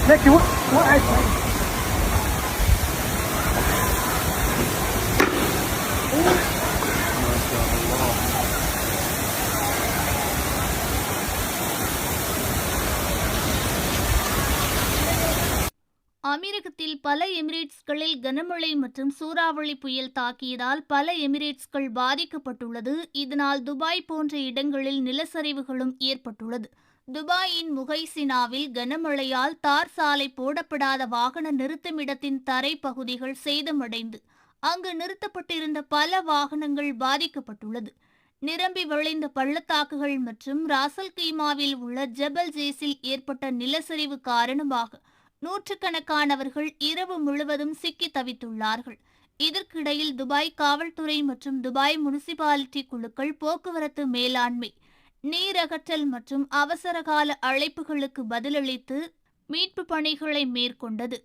Nicky, what I say? அமெரிக்கத்தில் பல எமிரேட்ஸ்களில் கனமழை மற்றும் சூறாவளி புயல் தாக்கியதால் பல எமிரேட்ஸ்கள் பாதிக்கப்பட்டுள்ளது. இதனால் துபாய் போன்ற இடங்களில் நிலச்சரிவுகளும் ஏற்பட்டுள்ளது. துபாயின் முகைசினாவில் கனமழையால் தார் சாலை போடப்படாத வாகன நிறுத்துமிடத்தின் தரை பகுதிகள் சேதமடைந்து அங்கு நிறுத்தப்பட்டிருந்த பல வாகனங்கள் பாதிக்கப்பட்டுள்ளது. நிரம்பி வழிந்த பள்ளத்தாக்குகள் மற்றும் ராசல் கீமாவில் உள்ள ஜபல் ஜேஸில் ஏற்பட்ட நிலச்சரிவு காரணமாக நூற்றுக்கணக்கானவர்கள் இரவு முழுவதும் சிக்கி தவித்துள்ளார்கள். இதற்கிடையில் துபாய் காவல்துறை மற்றும் துபாய் முனிசிபாலிட்டி குழுக்கள் போக்குவரத்து மேலாண்மை, நீரகற்றல் மற்றும் அவசரகால அழைப்புகளுக்கு பதிலளித்து மீட்பு பணிகளை மேற்கொண்டது.